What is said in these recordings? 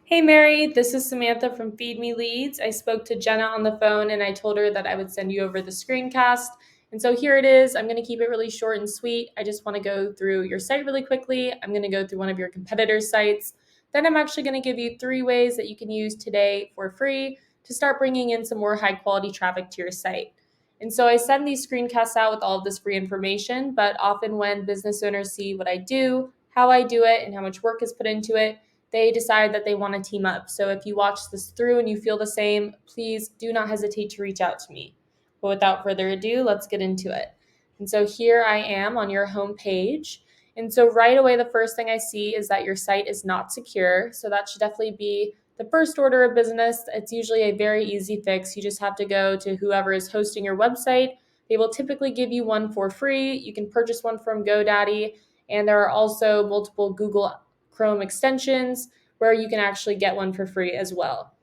Hey Mary, this is Samantha from Feed Me Leads. I spoke to Jenna on the phone and I told her that I would send you over the screencast. And so here it is. I'm going to keep it really short and sweet. I just want to go through your site really quickly. I'm going to go through one of your competitors' sites. Then I'm actually going to give you 3 ways that you can use today for free to start bringing in some more high quality traffic to your site. And so I send these screencasts out with all of this free information, but often when business owners see what I do, how I do it, and how much work is put into it, they decide that they want to team up. So if you watch this through and you feel the same, please do not hesitate to reach out to me. But without further ado, let's get into it. And so here I am on your home page. And so right away, the first thing I see is that your site is not secure. So that should definitely be the first order of business. It's usually a very easy fix. You just have to go to whoever is hosting your website. They will typically give you one for free. You can purchase one from GoDaddy. And there are also multiple Google Chrome extensions where you can actually get one for free as well.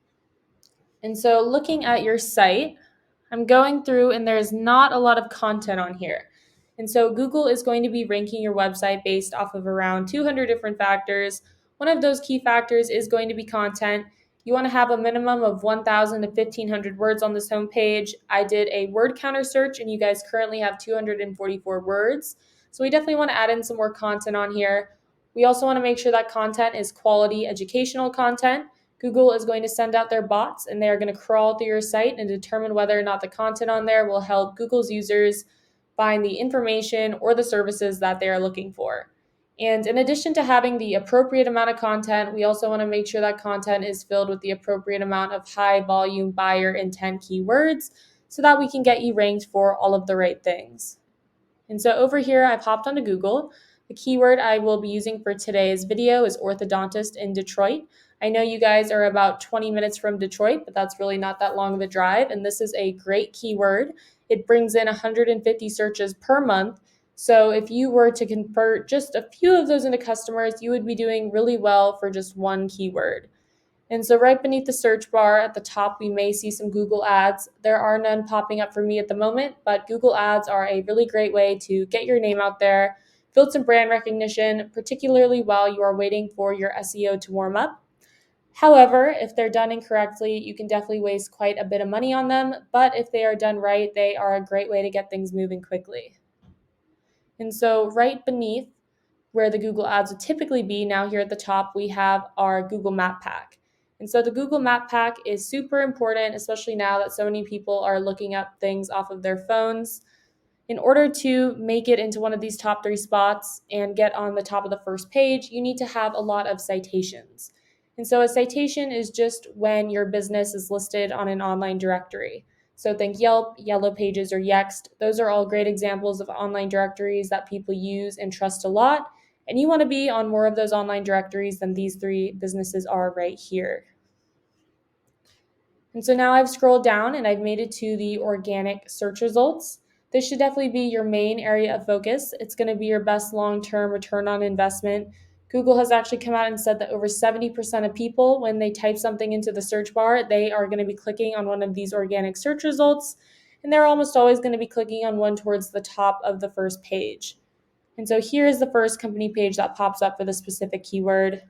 And so looking at your site, I'm going through and there's not a lot of content on here. And so Google is going to be ranking your website based off of around 200 different factors. One of those key factors is going to be content. You want to have a minimum of 1,000 to 1,500 words on this homepage. I did a word counter search and you guys currently have 244 words. So we definitely want to add in some more content on here. We also want to make sure that content is quality educational content. Google is going to send out their bots and they are going to crawl through your site and determine whether or not the content on there will help Google's users find the information or the services that they are looking for. And in addition to having the appropriate amount of content, we also want to make sure that content is filled with the appropriate amount of high volume buyer intent keywords so that we can get you ranked for all of the right things. And so over here, I've hopped onto Google. The keyword I will be using for today's video is orthodontist in Detroit. I know you guys are about 20 minutes from Detroit, but that's really not that long of a drive. And this is a great keyword. It brings in 150 searches per month. So if you were to convert just a few of those into customers, you would be doing really well for just one keyword. And so right beneath the search bar at the top, we may see some Google ads. There are none popping up for me at the moment, but Google ads are a really great way to get your name out there, build some brand recognition, particularly while you are waiting for your SEO to warm up. However, if they're done incorrectly, you can definitely waste quite a bit of money on them, but if they are done right, they are a great way to get things moving quickly. And so right beneath where the Google ads would typically be, now here at the top, we have our Google Map Pack. And so the Google Map Pack is super important, especially now that so many people are looking up things off of their phones. In order to make it into one of these top 3 spots and get on the top of the first page, you need to have a lot of citations. And so a citation is just when your business is listed on an online directory. So think Yelp, Yellow Pages, or Yext. Those are all great examples of online directories that people use and trust a lot. And you want to be on more of those online directories than these 3 businesses are right here. And so now I've scrolled down and I've made it to the organic search results. This should definitely be your main area of focus. It's going to be your best long-term return on investment. Google has actually come out and said that over 70% of people, when they type something into the search bar, they are going to be clicking on one of these organic search results. And they're almost always going to be clicking on one towards the top of the first page. And so here is the first company page that pops up for the specific keyword.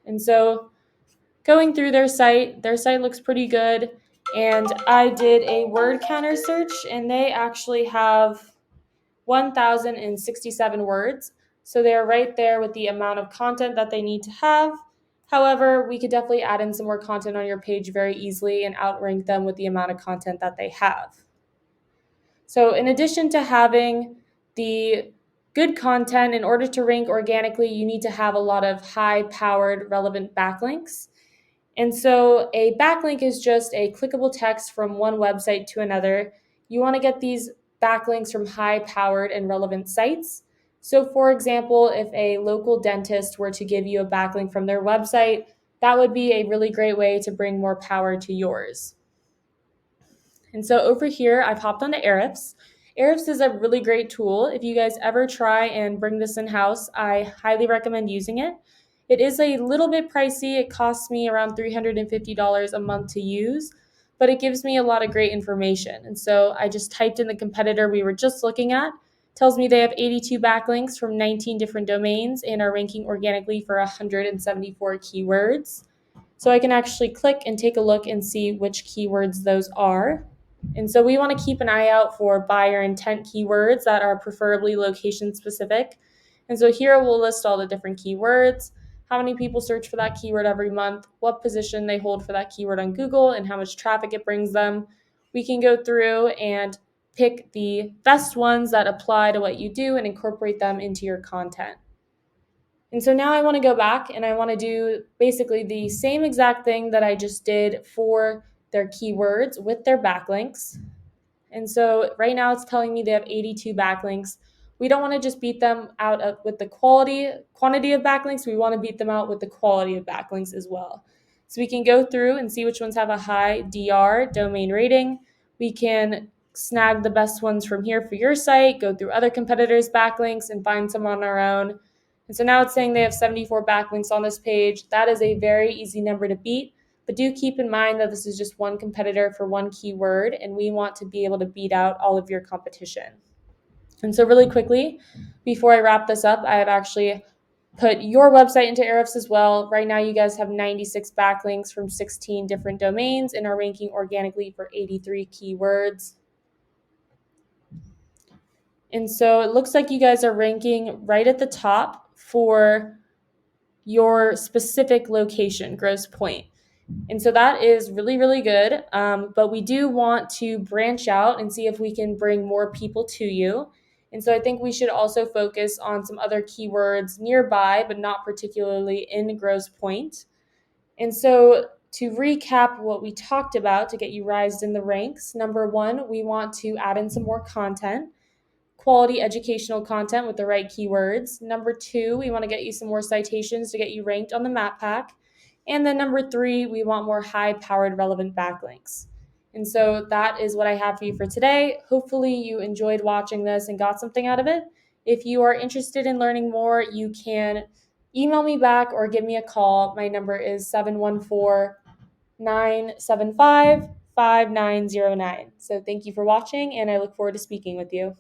And so going through their site looks pretty good. And I did a word counter search, and they actually have 1,067 words. So they're right there with the amount of content that they need to have. However, we could definitely add in some more content on your page very easily and outrank them with the amount of content that they have. So in addition to having the good content, in order to rank organically, you need to have a lot of high-powered relevant backlinks. And so a backlink is just a clickable text from one website to another. You want to get these backlinks from high-powered and relevant sites. So for example, if a local dentist were to give you a backlink from their website, that would be a really great way to bring more power to yours. And so over here, I've hopped onto Ahrefs. Ahrefs is a really great tool. If you guys ever try and bring this in-house, I highly recommend using it. It is a little bit pricey. It costs me around $350 a month to use, but it gives me a lot of great information. And so I just typed in the competitor we were just looking at. It tells me they have 82 backlinks from 19 different domains and are ranking organically for 174 keywords. So I can actually click and take a look and see which keywords those are. And so we want to keep an eye out for buyer intent keywords that are preferably location specific. And so here we'll list all the different keywords, how many people search for that keyword every month, what position they hold for that keyword on Google, and how much traffic it brings them. We can go through and pick the best ones that apply to what you do and incorporate them into your content. And so now I want to go back and I want to do basically the same exact thing that I just did for their keywords with their backlinks. And so right now it's telling me they have 82 backlinks. We don't want to just beat them out with the quantity of backlinks. We want to beat them out with the quality of backlinks as well. So we can go through and see which ones have a high DR, domain rating. We can snag the best ones from here for your site, go through other competitors' backlinks and find some on our own. And so now it's saying they have 74 backlinks on this page. That is a very easy number to beat. But do keep in mind that this is just one competitor for one keyword, and we want to be able to beat out all of your competition. And so really quickly, before I wrap this up, I have actually put your website into Ahrefs as well. Right now, you guys have 96 backlinks from 16 different domains and are ranking organically for 83 keywords. And so it looks like you guys are ranking right at the top for your specific location, Grosse Pointe. And so that is really, really good. But we do want to branch out and see if we can bring more people to you. And so I think we should also focus on some other keywords nearby, but not particularly in Grosse Pointe. And so to recap what we talked about to get you rised in the ranks, number one, we want to add in some more content. Quality educational content with the right keywords. Number two, we want to get you some more citations to get you ranked on the map pack. And then number three, we want more high-powered relevant backlinks. And so that is what I have for you for today. Hopefully you enjoyed watching this and got something out of it. If you are interested in learning more, you can email me back or give me a call. My number is 714-975-5909. So thank you for watching, and I look forward to speaking with you.